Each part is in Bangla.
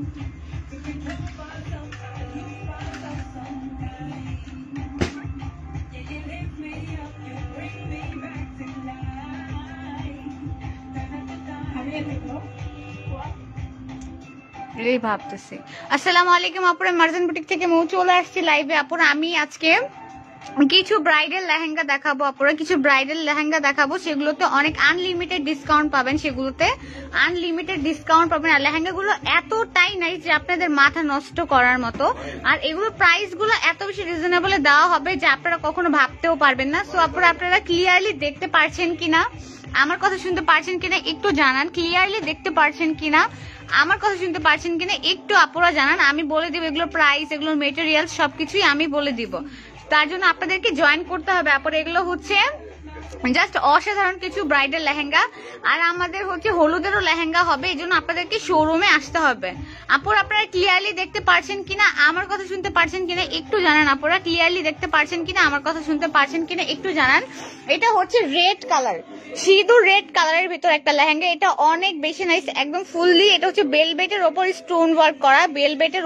এই ভাবতেছি। আসসালামু আলাইকুম আপুরা, মার্জান বুটিক থেকে মৌ চলে আসছি লাইভে। আপুরা আমি আজকে কিছু ব্রাইডাল লেহেঙ্গা দেখাবো। আপুরা কিছু ব্রাইডাল লেহেঙ্গা দেখাবো, সেগুলোতে অনেক আনলিমিটেড ডিসকাউন্ট পাবেন, সেগুলোতে আনলিমিটেড ডিসকাউন্ট পাবেন। আর লেহেঙ্গাগুলো এতটাই নাই যে আপনাদের মাথা নষ্ট করার মতো। আর এগুলোর প্রাইস গুলো এত বেশি রিজনেবলে দেওয়া হবে যে আপনারা কখনো ভাবতেও পারবেন না। সো আপুরা আপনারা ক্লিয়ারলি দেখতে পারছেন কিনা, আমার কথা শুনতে পারছেন কিনা একটু জানান। ক্লিয়ারলি দেখতে পারছেন কিনা, আমার কথা শুনতে পারছেন কিনা একটু আপুরা জানান। আমি বলে দিব এগুলোর প্রাইস, এগুলোর মেটেরিয়াল সবকিছুই আমি বলে দিব। তার জন্য আপনাদেরকে জয়েন করতে হবে। আপুরা এগুলো হচ্ছে জাস্ট অসাধারণ কিছু ব্রাইডাল লেহেঙ্গা। আর আমাদের হচ্ছে হলুদেরও লেহেঙ্গা হবে, এই জন্য আপনাদেরকে শোরুমে আসতে হবে। আপুরা আপনারা ক্লিয়ারলি দেখতে পারছেন কিনা, আমার কথা শুনতে পারছেন কিনা একটু জানান। আপুরা ক্লিয়ারলি দেখতে পারছেন কিনা, আমার কথা শুনতে পারছেন কিনা একটু জানান। এটা হচ্ছে রেড কালার, সিঁদুর রেড কালারের ভিতর একটা লেহেঙ্গা। এটা অনেক বেশি নাইস, একদম ফুললি। এটা হচ্ছে বেলভেটের ওপর স্টোন ওয়ার্ক করা, বেলভেটের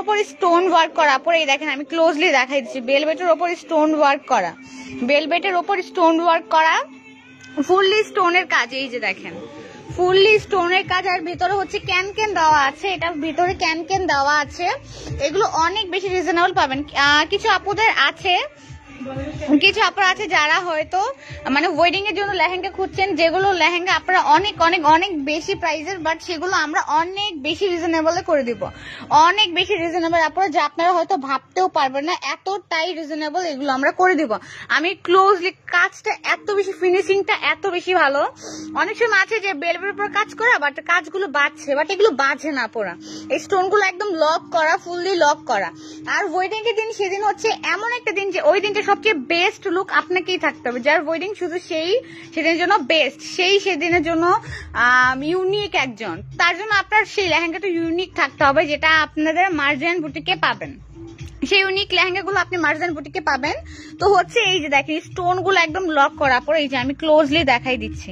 ওপর স্টোন ওয়ার্ক করা। আপুরা এই দেখেন, আমি ক্লোজলি দেখাই দিচ্ছি। বেলভেটের ওপর স্টোন ওয়ার্ক করা, বেলভেটের ওপর স্টোন ওয়ার্ক করা, ফুললি স্টোনের কাজ। এই যে দেখেন ফুললি স্টোনের কাজ। আর ভিতরে হচ্ছে ক্যান দেওয়া আছে, এটা ভিতরে ক্যান দেওয়া আছে। এগুলো অনেক বেশি রিজনেবল পাবেন। কিছু আপুদের আছে, কিছু আপনারা আছে যারা হয়তো মানে ওয়েডিং এর জন্য লেহেঙ্গা খুঁজছেন, যেগুলো লেহেঙ্গা আপনারা অনেক অনেক অনেক বেশি প্রাইসের, বাট সেগুলো আমরা অনেক বেশি রিজনেবলে করে দিব। অনেক বেশি রিজনেবল আপনারা, যা আপনারা হয়তো ভাবতেও পারবেন না, এতটাই রিজনেবল এগুলো আমরা করে দিব। আমি ক্লোজলি, কাজটা এত বেশি, ফিনিশিংটা এত বেশি ভালো। অনেক সময় আছে যে বেলভেটের উপর কাজ করা, বাট কাজগুলো বাজছে, বাট এগুলো বাজে না। পড়া এই স্টোনগুলো একদম লক করা, ফুললি লক করা। আর ওয়েডিং এর দিন, সেদিন হচ্ছে এমন একটা দিন যে ওই দিনটা সবচেয়ে বেস্ট লুক আপনাকেই থাকতে হবে। যার ওয়েডিং শুধু সেই সেদিনের জন্য বেস্ট, সেদিনের জন্য ইউনিক একজন, তার জন্য আপনার সেই লেহেঙ্গাটা ইউনিক থাকতে হবে, যেটা আপনাদের মার্জান বুটিকে পাবেন। সেই ইউনিক লেহেঙ্গাগুলো আপনি মার্জান বুটিকে পাবেন। তো হচ্ছে এই যে দেখেন স্টোন গুলো একদম লক করা পরে, এই যে আমি ক্লোজলি দেখাই দিচ্ছি।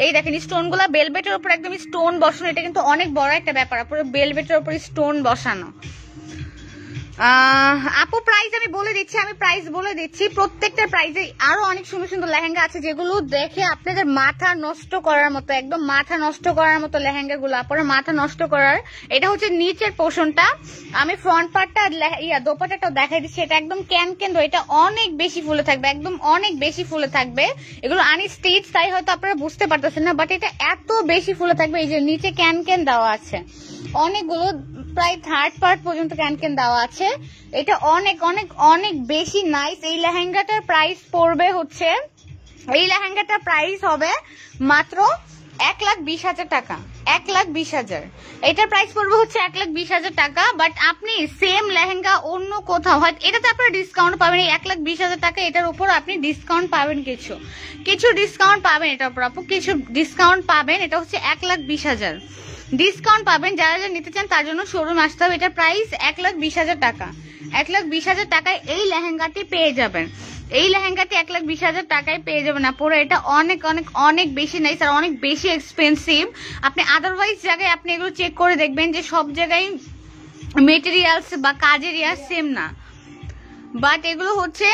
এই দেখেন স্টোন গুলা বেলভেটের উপর একদম স্টোন বসানো। এটা কিন্তু অনেক বড় একটা ব্যাপার, পুরো বেলভেটের উপর স্টোন বসানো। আপু প্রাইস আমি বলে দিচ্ছি, প্রত্যেকটার প্রাইসে। আরো অনেক সুন্দর সুন্দর লেহেঙ্গা আছে যেগুলো দেখে আপনাদের মাথা নষ্ট করার মতো, একদম মাথা নষ্ট করার মতো লেহেঙ্গা গুলো, আপনার মাথা নষ্ট করার। এটা হচ্ছে নিচের পোর্শনটা, আমি ফ্রন্ট পার্টটা দোপাট্টাটাও দেখাই দিচ্ছি। এটা একদম ক্যান, এটা অনেক বেশি ফুলে থাকবে, একদম অনেক বেশি ফুলে থাকবে। এগুলো আনস্টিচ, তাই হয়তো আপনারা বুঝতে পারতেছেন না, বাট এটা এত বেশি ফুলে থাকবে। এই যে নিচে ক্যান দেওয়া আছে, অনেকগুলো প্রায় থার্ড পার্ট পর্যন্ত ক্যান দেওয়া আছে। এটা অনেক অনেক অনেক বেশি নাইস। এই লেহেঙ্গাটার প্রাইস পড়বে হচ্ছে, এই লেহেঙ্গাটার প্রাইস হবে মাত্র 1,20,000 টাকা, 1,20,000। এটার প্রাইস পড়বে হচ্ছে 1,20,000 টাকা। বাট আপনি সেম লেহেঙ্গা অন্য কোথাও, হয়তো এটাতে আপনারা ডিসকাউন্ট পাবেন। এই 1,20,000 টাকা, এটার উপর আপনি ডিসকাউন্ট পাবেন, কিছু ডিসকাউন্ট পাবেন, এটার উপর আপু কিছু ডিসকাউন্ট পাবেন। এটা হচ্ছে 1,20,000 ডিসকাউন্ট পাবেন। যারা যারা নিতে চান তার জন্য শোরুম আসতে হবে। এটার প্রাইস 1,20,000 টাকা, 1,20,000 টাকায় এই লেহেঙ্গাটি পেয়ে যাবেন। এই লেহেঙ্গাটি 1,20,000 টাকায় পেয়ে যাবেন না পুরো। এটা অনেক অনেক অনেক বেশি নাইস আর অনেক বেশি এক্সপেন্সিভ। আপনি আদারওয়াইজ জায়গায় আপনি এগুলো চেক করে দেখবেন যে সব জায়গায় মেটেরিয়ালস বা কাজের সেম না, বাট এগুলো হচ্ছে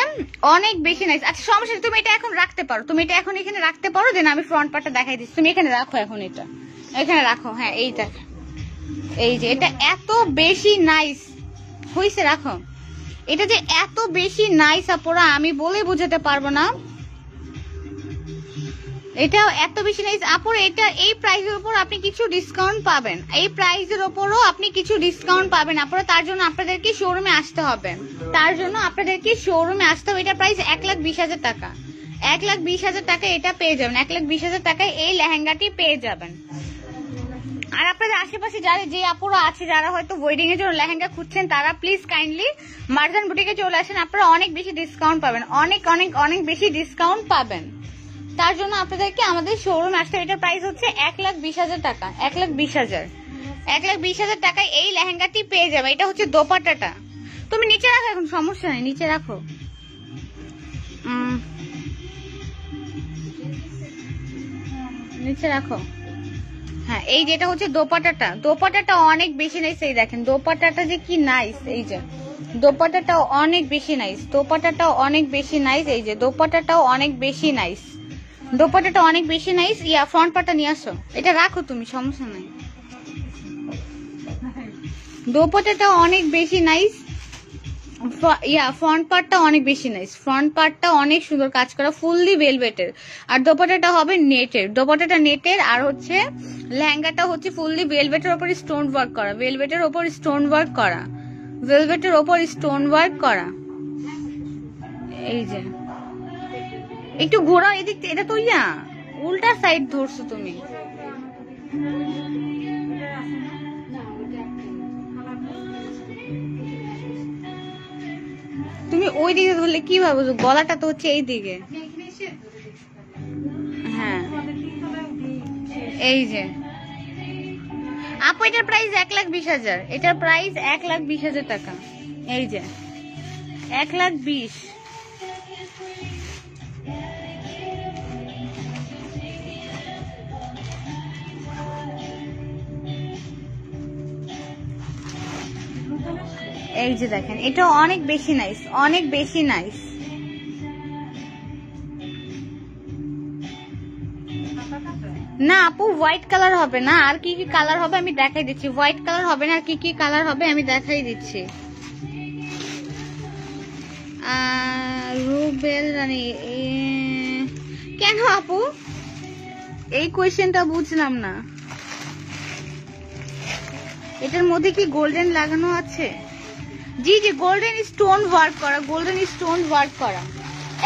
অনেক বেশি নাইস। আচ্ছা সমস্যা, তুমি এটা এখন রাখতে পারো, তুমি এটা এখন এখানে রাখতে পারো, দেন আমি ফ্রন্ট পার্টটা দেখাই দিচ্ছি। তুমি এখানে রাখো, এখন এটা এখানে রাখো। হ্যাঁ এইটা, এই যে এটা এত বেশি নাইস হয়েছে, রাখো। এটা যে এত বেশি নাইস আপুরা, আমি বলে বোঝাতে পারবো না। এটা এত বেশি নাইস আপুরা। এটা এই প্রাইসের উপর আপনি কিছু ডিসকাউন্ট পাবেন, এই প্রাইসের উপরও আপনি কিছু ডিসকাউন্ট পাবেন আপুরা। তার জন্য আপনাদেরকে শোরুমে আসতে হবে, এটা প্রাইস 1,20,000 টাকা, 1,20,000 টাকা এটা পেয়ে যাবেন। 1,20,000 টাকায় এই লেহেঙ্গাটি পেয়ে যাবেন। আর আপনাদের আশেপাশে যারা যে আপুরা আছে, যারা হয়তো ওয়েডিং এর জন্য লেহেঙ্গা খুঁজছেন, তারা প্লিজ কাইন্ডলি মার্জান বুটিকে চলে আসেন। আপনারা অনেক বেশি ডিসকাউন্ট পাবেন, অনেক অনেক অনেক বেশি ডিসকাউন্ট পাবেন। তার জন্য আপনাদেরকে আমাদের শোরুম আসতে। এটার প্রাইস হচ্ছে 1,20,000 টাকা, 1,20,000 টাকায় এই লেহেঙ্গাটি পেয়ে যাবে। এটা হচ্ছে দোপাট্টাটা। তুমি নিচে রাখো, এখন সমস্যা নেই, নিচে রাখো। নিচে রাখো। হ্যাঁ এই যেটা হচ্ছে দোপাট্টাটা অনেক বেশি নাইস। এই দেখেন দোপাট্টাটা যে কি নাইস, এই যে দোপাট্টাটাও অনেক বেশি নাইস, দোপাট্টাটাও অনেক বেশি নাইস। এই যে দোপাট্টাটাও অনেক বেশি নাইস, দোপাট্টাটা অনেক বেশি নাইস। ফ্রন্ট পার্টটা নিয়ে আসো, এটা রাখো তুমি, সমস্যা নাই। দোপাট্টাটা অনেক বেশি নাইস, ফ্রন্ট পার্টটা অনেক বেশি নাইস, ফ্রন্ট পার্টটা অনেক সুন্দর কাজ করা, ফুললি ভেলভেটের। আর দোপাট্টাটা হবে নেটের, দোপাট্টাটা নেটের। আর হচ্ছে লেহেঙ্গাটা হচ্ছে ফুললি ভেলভেটের ওপর স্টোন ওয়ার্ক করা, ভেলভেটের ওপর স্টোন ওয়ার্ক করা, ভেলভেটের ওপর স্টোন ওয়ার্ক করা। এই যে একটু ঘোরা এদিক, এটা তো উল্টা সাইড ধরছো তুমি। তুমি ওই দিকে ধরলে কি ভাবো, গলাটা তো হচ্ছে এই দিকে। হ্যাঁ এই যে আপু এটার প্রাইস 1,20,000, এটার প্রাইস 1,20,000 টাকা। এই যে 1,20,000। এই যে দেখেন এটা অনেক বেশি নাইস, অনেক বেশি নাইস। না আপু হোয়াইট কালার হবে না, আর কি কি কালার হবে আমি দেখাই দিচ্ছি। হোয়াইট কালার হবে না, আর কি কি কালার হবে আমি দেখাই দিচ্ছি। রুবেল রানী, কেন আপু এই কোয়েশ্চেনটা বুঝলাম না। এটার মধ্যে কি গোল্ডেন লাগানো আছে? জি জি গোল্ডেন স্টোন ওয়ার্ক করা, গোল্ডেন স্টোন ওয়ার্ক করা।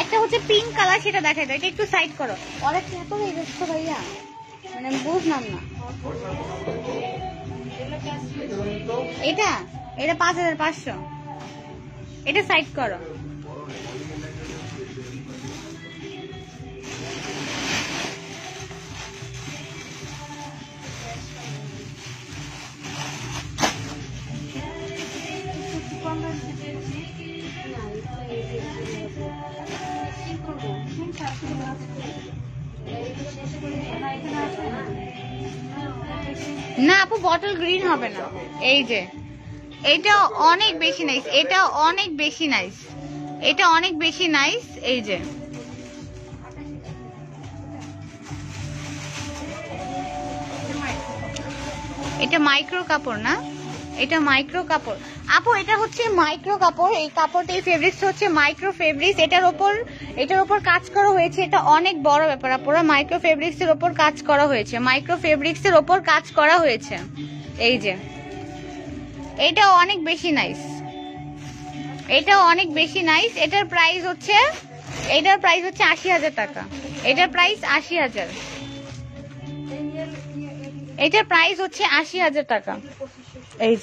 একটা হচ্ছে পিঙ্ক কালার, সেটা দেখাই দাও, এটা একটু সাইড করো। অনেক এত হয়ে যাচ্ছে ভাইয়া, মানে আমি বুঝলাম না। এটা এটা 5,500, এটা সাইড করো। না আপু বটল গ্রিন হবে না। এই যে এটা অনেক বেশি নাইস, এটা অনেক বেশি নাইস, এটা অনেক বেশি নাইস। এই যে এটা মাইক্রো কাপড় না, এটা মাইক্রো কাপড় আপু, এটা হচ্ছে মাইক্রো কাপড়। এই কাপড়টা, এই ফেব্রিক্স হচ্ছে মাইক্রো ফেব্রিক্স। এটার উপর কাজ করা হয়েছে, এটা অনেক বড় ব্যাপার আপুরা। মাইক্রো ফেব্রিক্স এর উপর কাজ করা হয়েছে, মাইক্রো ফেব্রিক্স এর উপর কাজ করা হয়েছে। এই যে এটা অনেক বেশি নাইস, এটা অনেক বেশি নাইস। এটার প্রাইস হচ্ছে 80,000 টাকা, এটার প্রাইস 80,000, এটার প্রাইস হচ্ছে 80,000 টাকা। এই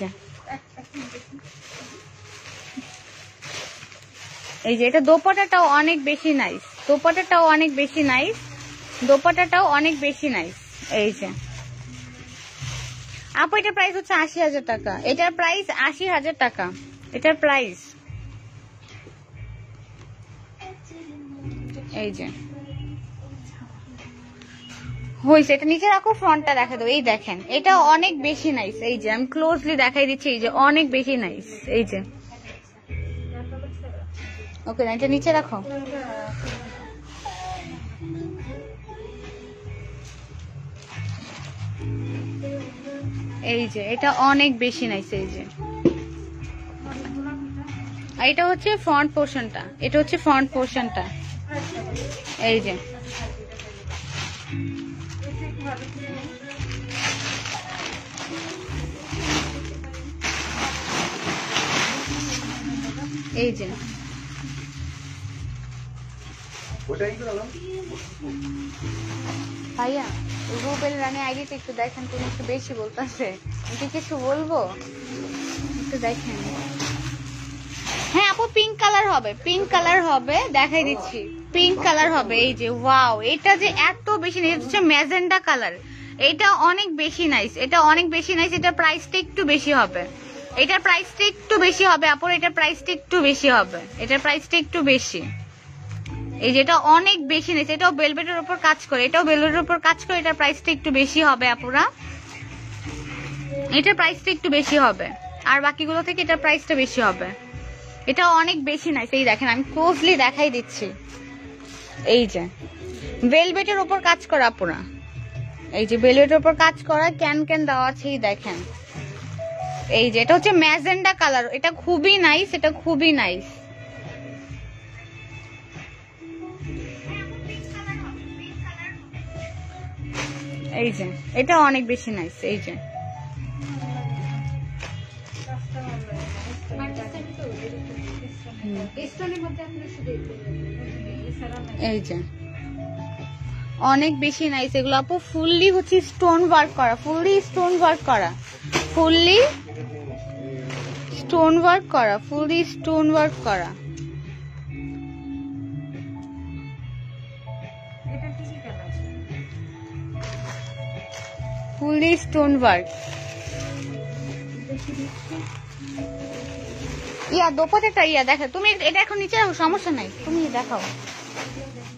যে এটা দোপাট্টাটাও অনেক বেশি নাইস, দোপাট্টাটাও অনেক বেশি নাইস, দোপাট্টাটাও অনেক বেশি নাইস। এই যে আপু এটার প্রাইস হচ্ছে 80,000 টাকা, এটার প্রাইস 80,000 টাকা, এটার প্রাইস। এই যে হয়েছে, এটা নিচে রাখো, ফ্রন্টটা দেখা দাও। এই দেখেন এটা অনেক বেশি নাইস। এই যে আমি ক্লোজলি দেখাই দিচ্ছি, এই যে অনেক বেশি নাইস। এই যে ওকে না, এটা নিচে রাখো। এই যে এটা অনেক বেশি নাইস। এই যে এটা হচ্ছে ফ্রন্ট পোর্শনটা, এটা হচ্ছে ফ্রন্ট পোর্শনটা। এই যে এই যে ভাইয়া রুবেল রানী আইডিটা একটু দেখেন, তুমি একটু বেশি বলতেছে, একটু কিছু বলবো, একটু দেখেন। হ্যাঁ আপু পিঙ্ক কালার হবে, পিঙ্ক কালার হবে, দেখাই দিচ্ছি, পিঙ্ক কালার হবে। এই যে ওয়াও, এটা যে এত বেশি নাইস, হচ্ছে ম্যাজেন্ডা কালার, এটা অনেক বেশি নাইস, এটা অনেক বেশি নাইস। এটার প্রাইসটা একটু বেশি হবে, এটার প্রাইসটা একটু বেশি হবে আপুর, এটার প্রাইসটা একটু বেশি হবে, এটার প্রাইসটা একটু বেশি। এই যেটা অনেক বেশি নিয়েছে, এটাও ভেলভেটের উপর কাজ করে, এটাও ভেলভেটের উপর কাজ করে। এটার প্রাইসটা একটু বেশি হবে আপুরা, এটার প্রাইসটা একটু বেশি হবে, আর বাকিগুলো থেকে এটার প্রাইসটা বেশি হবে। এটা অনেক বেশি নাইস। এই দেখেন আমি ক্লোজলি দেখাই দিচ্ছি, এই যে ভেলভেটের উপর কাজ করা আপুরা, এই যে ভেলভেটের উপর কাজ করা ক্যান ক্যান দেওয়া আছে। এই দেখেন এই যে এটা হচ্ছে ম্যাজেন্ডা কালার, এটা খুবই নাইস, এটা খুবই নাইস। এই যে এটা অনেক বেশি নাইস। এই যে এই যে অনেক বেশি নাইস এগুলো আপু। ফুললি হচ্ছে স্টোন ওয়ার্ক করা, ফুললি স্টোন ওয়ার্ক করা, ফুললি স্টোন ওয়ার্ক করা, ফুললি স্টোন ওয়ার্ক করা। Fully stone work. ইয়া দোপাটাটা ইয়া দেখো তুমি, এটা এখন নিচে রাখো সমস্যা নাই, তুমি দেখাও,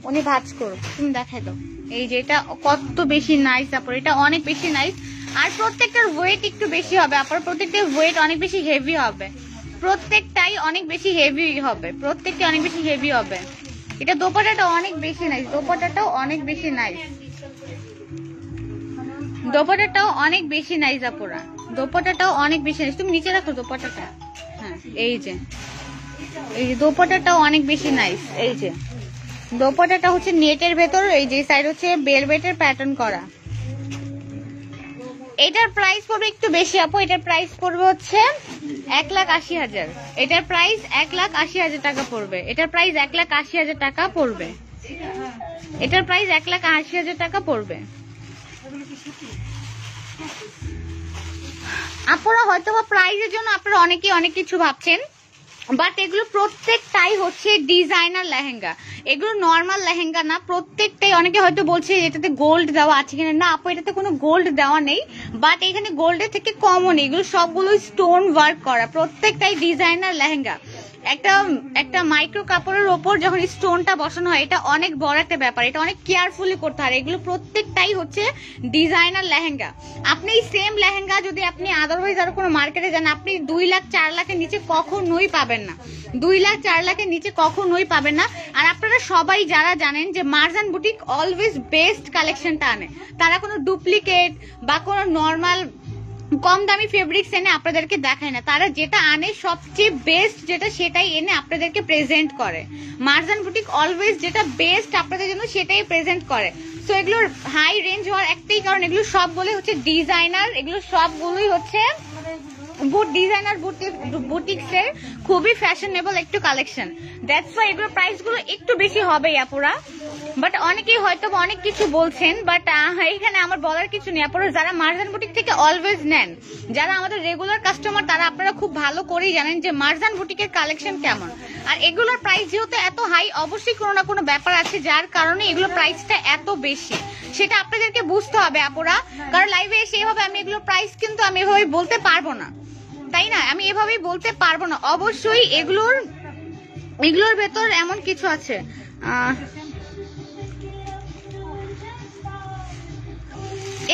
উনি ভাজ করো, তুমি দেখাই দাও। এই যে এটা কত বেশি নাইস আপর, এটা অনেক বেশি নাইস। আর প্রত্যেকটার ওয়েট একটু বেশি হবে আপর, প্রত্যেকটার ওয়েট অনেক বেশি হেভি হবে, প্রত্যেকটাই অনেক বেশি হেভি হবে, প্রত্যেকটা অনেক বেশি হেভি হবে। এটা দোপাটাটা অনেক বেশি নাইস, দোপাটাটাও অনেক বেশি নাইস, দোপাটাটাও অনেক বেশি নাইস আপুরা, দোপাটাটাও অনেক বেশি নাইস। তুমি নিচে রাখো দোপাটাটা। হ্যাঁ এই যে দোপাটাটাও অনেক বেশি নাইস। এই যে দোপাটাটা হচ্ছে নেটের ভেতর, এই যে সাইড হচ্ছে ভেলভেটের প্যাটার্ন করা। এটার প্রাইস পড়বে একটু বেশি আপু, এটার প্রাইস পড়বে হচ্ছে 1,80,000, এটার প্রাইস 1,80,000 টাকা পড়বে, এটার প্রাইস 1,80,000 টাকা পড়বে, এটার প্রাইস 1,80,000 টাকা পড়বে। আপনারা হয়তো বা প্রাইজের জন্য আপনারা অনেকে অনেক কিছু ভাবছেন, বাট এগুলো প্রত্যেকটাই হচ্ছে ডিজাইনার লেহেঙ্গা, এগুলো নর্মাল লেহেঙ্গা না, প্রত্যেকটাই। অনেকে হয়তো বলছে এটাতে গোল্ড দেওয়া আছে কিনা, না আপু এটাতে কোনো গোল্ড দেওয়া নেই, বাট এখানে গোল্ডের থেকে কমও নেই, এগুলো সবগুলো স্টোন ওয়ার্ক করা, প্রত্যেকটাই ডিজাইনার লেহেঙ্গা। একটা মাইক্রো কাপড়ের ওপর যখন স্টোনটা বসানো হয় এটা অনেক বড় একটা ব্যাপার, এটা অনেক কেয়ারফুলি করতে হয়। এগুলো প্রত্যেকটাই হচ্ছে ডিজাইনার লেহেঙ্গা। আপনি সেম লেহেঙ্গা যদি আপনি আদারওয়াইজ আরো কোনো মার্কেটে যান, আপনি 2 লাখ 4 লাখের নিচে কখনোই পাবেন না, 2 লাখ 4 লাখের নিচে কখনোই পাবেন না। আর আপনারা সবাই যারা জানেন যে মারজান বুটিক অলওয়েজ বেস্ট কালেকশনটা আনে, তারা কোনো ডুপ্লিকেট বা কোনো নর্মাল কম দামি ফেব্রিক্স এনে আপনাদেরকে দেখায় না, তারা যেটা আনে সবচেয়ে বেস্ট যেটা সেটাই এনে আপনাদেরকে প্রেজেন্ট করে। মারজান বুটিক অলওয়েজ যেটা বেস্ট আপনাদের জন্য সেটাই প্রেজেন্ট করে। সো এগুলোর হাই রেঞ্জ হওয়ার একটাই কারণ, এগুলো সবগুলোই হচ্ছে ডিজাইনার, এগুলো সবগুলোই হচ্ছে ডিজাইনার বুটিক্সের খুবই ফ্যাশনেবল একটু কালেকশন। দ্যাটস ওয়াই এগুলোর প্রাইস গুলো একটু বেশি হবে আপুরা। বাট অনেকেই হয়তো অনেক কিছু বলছেন, বাট এখানে আমার বলার কিছু নেই আপুরা। যারা মারজান বুটিক থেকে অলওয়েজ নেন, যারা আমাদের রেগুলার কাস্টমার, তারা আপনারা খুব ভালো করেই জানেন যে মারজান বুটিকের কালেকশন কেমন। আর এগুলোর প্রাইস যেহেতু এত হাই, অবশ্যই কোনো না কোনো ব্যাপার আছে যার কারণে এগুলোর প্রাইসটা এত বেশি, সেটা আপনাদেরকে বুঝতে হবে আপুরা। কারণ লাইভে এসে এভাবে আমি এগুলোর প্রাইস কিন্তু আমি এভাবে বলতে পারবো না, তাই না? আমি এভাবেই বলতে পারবো না। অবশ্যই এগুলোর ভেতর এমন কিছু আছে,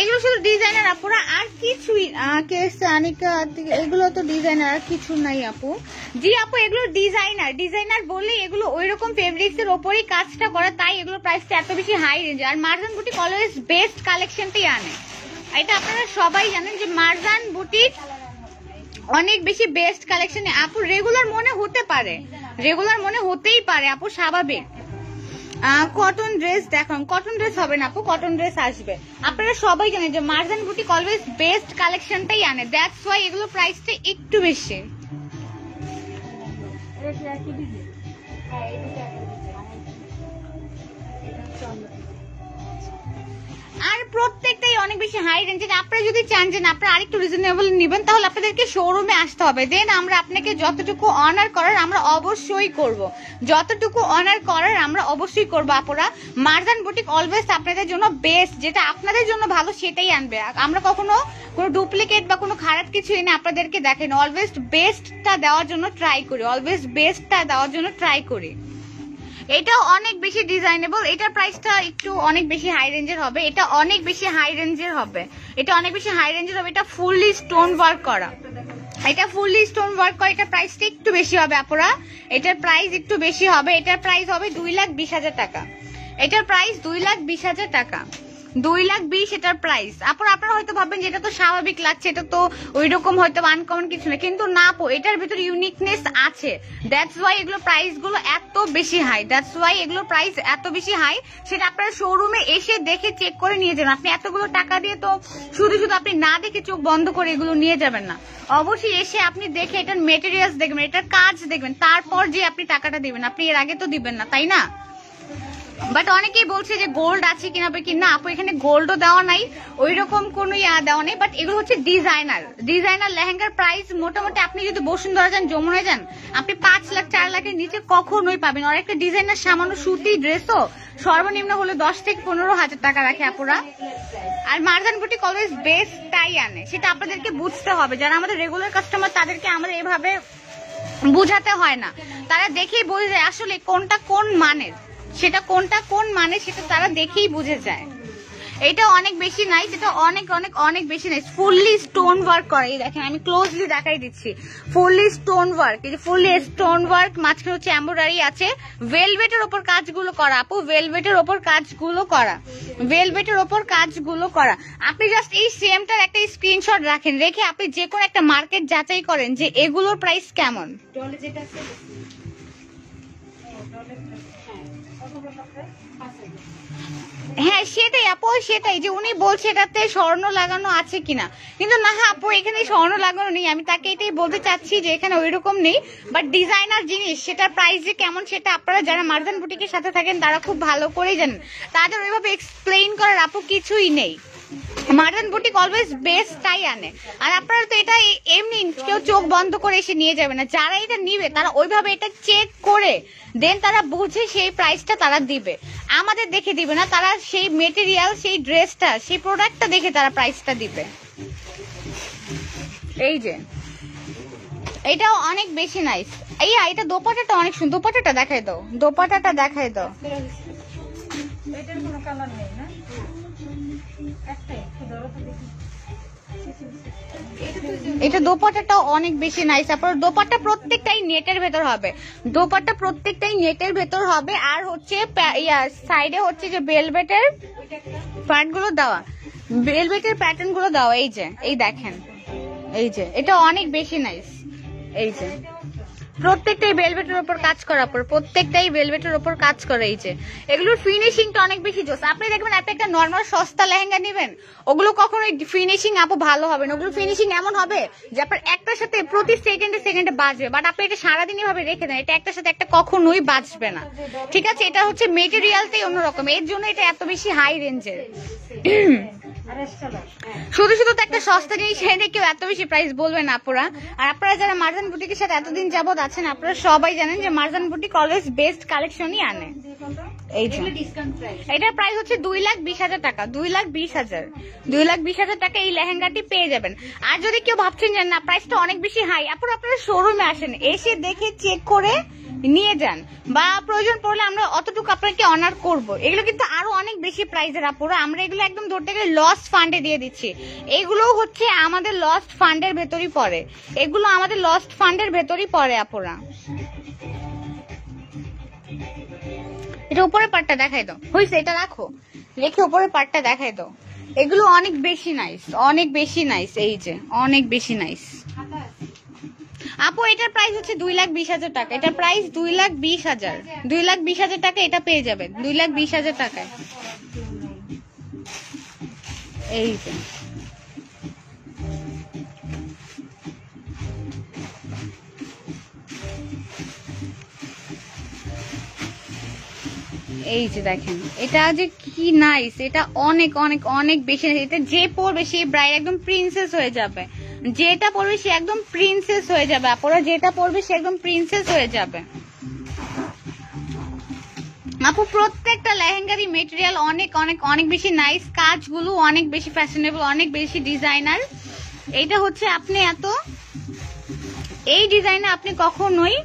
এগুলো শুধু ডিজাইনার আপুরা, আর কিছুই এগুলো তো ডিজাইনার, আর কিছু নাই আপু। জি আপু এগুলো ডিজাইনার বললে এগুলো ওই রকম ফেব্রিক্স এর ওপরই কাজটা করা, তাই এগুলো প্রাইসটা এত বেশি হাই রেঞ্জ। আর মারজান বুটিক অলওয়েজ বেস্ট কালেকশনটাই আনে, এটা আপনারা সবাই জানেন যে মারজান বুটিক অনেক বেশি বেস্ট কালেকশন। আপু রেগুলার মনে হতে পারে, রেগুলার মনে হতেই পারে আপু, স্বাভাবিক। কটন ড্রেস দেখান, কটন ড্রেস হবে না আপু, কটন ড্রেস আসবে। আপনারা সবাই জানেন যে মারজান বুটিক অলওয়েজ বেস্ট কালেকশনটাই আনে, দ্যাটস ওয়াই এগুলো প্রাইসটা একটু বেশি। আর প্রত্যেকটাই অনেক বেশি হাই রেঞ্জের। আপনারা যদি চান যে আপনারা আরেকটু রিজনেবল নেবেন, তাহলে আপনাদেরকে শোরুমে আসতে হবে, দেন আমরা আপনাকে যতটুকু অনার করার আমরা অবশ্যই করব, যতটুকু অনার করার আমরা অবশ্যই করব আপুরা। মারজান বুটিক অলওয়েজ আপনাদের জন্য বেস্ট, যেটা আপনাদের জন্য ভালো সেটাই আনবে। আমরা কখনো কোনো ডুপ্লিকেট বা কোনো খারাপ কিছু এনে আপনাদেরকে দেখেন, অলওয়েজ বেস্টটা দেওয়ার জন্য ট্রাই করি, অলওয়েজ বেস্টটা দেওয়ার জন্য ট্রাই করি। এটা অনেক বেশি ডিজাইনেবল, এটার প্রাইসটা একটু অনেক বেশি হাই রেঞ্জের হবে, এটা অনেক বেশি হাই রেঞ্জের হবে, এটা অনেক বেশি হাই রেঞ্জের হবে। এটা ফুললি স্টোন ওয়ার্ক করা, এটা ফুললি স্টোন ওয়ার্ক করা, এটার প্রাইসটা একটু বেশি হবে আপুরা, এটার প্রাইস একটু বেশি হবে, এটার প্রাইস হবে 2,20,000 টাকা, এটার প্রাইস 2,20,000 টাকা, 2,20,000 এটার প্রাইস। আপনারা হয়তো ভাববেন যে এটা তো স্বাভাবিক লাগছে, এটা তো ওই রকম হয়তো আনকমন কিছু না, কিন্তু না আপু, এটার ভিতরে ইউনিকনেস আছে, দ্যাটস ওয়াই এগুলো প্রাইস গুলো এত বেশি হাই, দ্যাটস ওয়াই এগুলো প্রাইস এত বেশি হাই। সেটা আপনারা শোরুমে এসে দেখে চেক করে নিয়ে যাবেন। আপনি এতগুলো টাকা দিয়ে তো শুধু শুধু আপনি না দেখে চোখ বন্ধ করে এগুলো নিয়ে যাবেন না, অবশ্যই এসে আপনি দেখে এটার মেটেরিয়ালস দেখবেন, এটার কাজ দেখবেন, তারপর যে আপনি টাকাটা দিবেন। আপনি এর আগে তো দিবেন না, তাই না? বাট অনেকেই বলছে যে গোল্ড আছে কিনা, কি না আপু, এখানে গোল্ডও দেওয়া নাই, ওই রকম কোনো দেওয়া নেই, বাট এগুলো হচ্ছে ডিজাইনার লেহেঙ্গার প্রাইস মোটামুটি আপনি যদি বসুন্ধরা যান, যমুনায় যান, আপনি 5 লাখ 4 লাখের নিচে কখনোই পাবেন। আর একটা ডিজাইনার সামান্য সুতি ড্রেসও সর্বনিম্ন হলে 10 থেকে 15,000 টাকা রাখে আপুরা। আর মারজান বুটিক অলওয়েজ বেস্ট টাই আনে, সেটা আপনাদেরকে বুঝতে হবে। যারা আমাদের রেগুলার কাস্টমার তাদেরকে আমাদের এভাবে বুঝাতে হয় না, তারা দেখেই বুঝে যায় আসলে কোনটা কোন মানের, সেটা কোনটা কোন মানে সেটা তারা দেখেই বুঝে যায়। এটা অনেক বেশি নাইস, এটা অনেক অনেক অনেক বেশি নাইস, ফুললি স্টোন ওয়ার্ক করা। এই দেখেন আমি ক্লোজলি দেখাই দিচ্ছি, ফুললি স্টোন ওয়ার্ক, এই যে ফুললি স্টোন ওয়ার্ক, মাঝখানে হচ্ছে এমব্রয়ডারি আছে, ভেলভেটের ওপর কাজগুলো করা আপু, ভেলভেটের ওপর কাজগুলো করা, ভেলভেটের ওপর কাজগুলো করা। আপনি জাস্ট এই সেমটার একটা স্ক্রিনশট রাখেন, রেখে আপনি যে কোনো একটা মার্কেট যাচাই করেন যে এগুলোর প্রাইস কেমন। হ্যাঁ সেটাই আপু, সেটাই যে উনি বলছে এটাতে স্বর্ণ লাগানো আছে কিনা, কিন্তু না আপু এখানে স্বর্ণ লাগানো নেই। আমি তাকে এটাই বলতে চাচ্ছি যে এখানে ওই রকম নেই, বাট ডিজাইনার জিনিস, সেটার প্রাইস যে কেমন সেটা আপনারা যারা মারজান বুটিকের সাথে থাকেন তারা খুব ভালো করেই জানেন, তাদের ওইভাবে এক্সপ্লেইন করার আপু কিছুই নেই। মারজান বুটিক অলওয়েজ বেস্ট টাই আনে। আর আপনারা তো এটা এমনি কেউ চোখ বন্ধ করে এসে নিয়ে যাবে না, যারা এটা নিবে তারা ওইভাবে এটা চেক করে দেন তারা বুঝে সেই প্রাইসটা তারা দিবে, আমাদের দেখে দিবে না, তারা সেই মেটেরিয়াল, সেই ড্রেসটা, সেই প্রোডাক্টটা দেখে তারা প্রাইসটা দিবে। এই যে এটাও অনেক বেশি নাইস, এটা দোপাটাটা অনেক সুন্দর, দোপাটাটা দেখাই দাও, দোপাটাটা দেখাই দাও। এটার কোনো কালার নেই না, এটা দোপাট্টাটাও অনেক বেশি নাইস। আপনার দোপাট্টা প্রত্যেকটাই নেটের ভেতর হবে, দোপাট্টা প্রত্যেকটাই নেটের ভেতর হবে। আর হচ্ছে সাইডে হচ্ছে যে ভেলভেটের পার্ট গুলো দেওয়া, ভেলভেটের প্যাটার্ন গুলো দেওয়া। এই যে এই দেখেন, এই যে এটা অনেক বেশি নাইস। এই যে প্রত্যেকটাই ভেলভেটের উপর কাজ করার পর, প্রত্যেকটাই ভেলভেটের উপর কাজ করে। এই যে এগুলোর ফিনিশিংটা অনেক বেশি জোস। আপনি দেখবেন আপনি একটা নর্মাল সস্তা লেহেঙ্গা নেবেন, ওগুলো কখনোই ফিনিশিং আপু ভালো হবে না, ওগুলো ফিনিশিং এমন হবে যে আপনার একটার সাথে প্রতি সেকেন্ডে বাজবে, বাট আপনি এটা সারাদিন এভাবে রেখে দেন, এটা একটার সাথে একটা কখনোই বাজবে না, ঠিক আছে? এটা হচ্ছে মেটেরিয়ালটাই অন্যরকম, এর জন্য এটা এত বেশি হাই রেঞ্জের। শুধু শুধু তো একটা সস্তা জিনিস এনে কেউ এত বেশি প্রাইস বলবে না আপুরা। আর আপনারা যারা মারজান বুটিকের সাথে এতদিন যাবত আছেন, আপনারা সবাই জানেন যে মারজান বুটিক অলওয়েজ বেস্ট কালেকশনই আনে। এই যে এটার প্রাইস হচ্ছে 2,20,000 টাকা, 2,20,000, 2,20,000 টাকা এই লেহেঙ্গাটি পেয়ে যাবেন। আর যদি কেউ ভাবছেন যে না প্রাইসটা অনেক বেশি হাই, আপনারা শোরুমে আসেন, এসে দেখে চেক করে নিয়ে যান, বা প্রয়োজন পড়লে আমরা অতটুকু আপনাকে অনার করব। এগুলো কিন্তু আরো অনেক বেশি প্রাইসের আপুরা, আমরা এগুলো একদম ধরতে গেলে লস্ট ফান্ডে দিয়ে দিচ্ছি। এগুলো হচ্ছে আমাদের লস্ট ফান্ডের ভেতরই পড়ে, এগুলো আমাদের লস্ট ফান্ডের ভেতরই পড়ে আপুরা। এটা উপরের পার্টটা দেখাই দাও, হয়েছে এটা রাখো, রেখে উপরের পার্টটা দেখাই দাও। এগুলো অনেক বেশি নাইস, অনেক বেশি নাইস। এই যে অনেক বেশি নাইস আপু। এটার প্রাইস হচ্ছে 2,20,000 টাকা, এটার প্রাইস 2,20,000, 2,20,000 টাকা এটা পেয়ে যাবেন 2,20,000 টাকায়। এই যে এই যে দেখেন এটা যে কি নাইস, এটা অনেক অনেক অনেক বেশি। এটা যে পরবে সে ব্রাইড একদম প্রিন্সেস হয়ে যাবে, যেটা পরবে সে একদম প্রিন্সেস হয়ে যাবে আপুরা, যেটা পরবে সে একদম প্রিন্সেস হয়ে যাবে আপু। প্রত্যেকটা লেহেঙ্গারই মেটেরিয়াল অনেক অনেক অনেক বেশি নাইস, কাজগুলো অনেক বেশি ফ্যাশনেবল, অনেক বেশি ডিজাইনার। এটা হচ্ছে আপনি এই ডিজাইনে আপনি কখনোই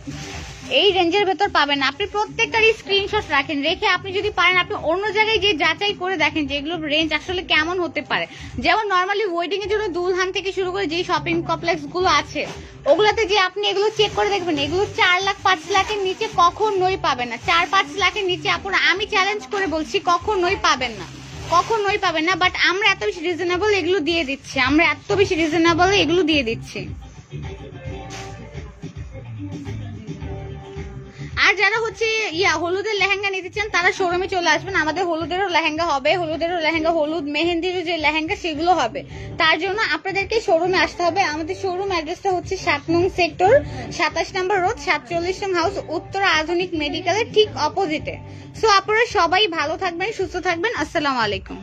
এই রেঞ্জের ভেতর পাবেন না। আপনি প্রত্যেকটারই স্ক্রিনশট রাখেন, রেখে আপনি যদি পারেন আপনি অন্য জায়গায় যে যাচাই করে দেখেন যে এগুলোর রেঞ্জ আসলে কেমন হতে পারে। যেমন নর্মালি ওয়েডিং এর জন্য দুলহান থেকে শুরু করে যে শপিং কমপ্লেক্স গুলো আছে ওগুলাতে যে আপনি এগুলো চেক করে দেখবেন, এগুলো 4 লাখ 5 লাখের নিচে কখনোই পাবেন না। 4-5 লাখের নিচে আপনারা, আমি চ্যালেঞ্জ করে বলছি, কখনোই পাবেন না, কখনোই পাবেন না। বাট আমরা এত বেশি রিজনেবল এগুলো দিয়ে দিচ্ছি, আমরা এত বেশি রিজনেবল এগুলো দিয়ে দিচ্ছি। আর যারা হচ্ছে হলুদের লেহেঙ্গা নিতে চান তারা শোরুমে চলে আসবেন, আমাদের হলুদেরও লেহেঙ্গা হবে, হলুদেরও লেহেঙ্গা, হলুদ মেহেন্দিরও যে লেহেঙ্গা সেগুলো হবে। তার জন্য আপনাদেরকে শোরুমে আসতে হবে। আমাদের শোরুম অ্যাড্রেসটা হচ্ছে 7 নং সেক্টর, 27 নম্বর রোড, 47 নং হাউস, উত্তর আধুনিক মেডিকেলের ঠিক অপোজিটে। সো আপনারা সবাই ভালো থাকবেন, সুস্থ থাকবেন। আসসালামু আলাইকুম।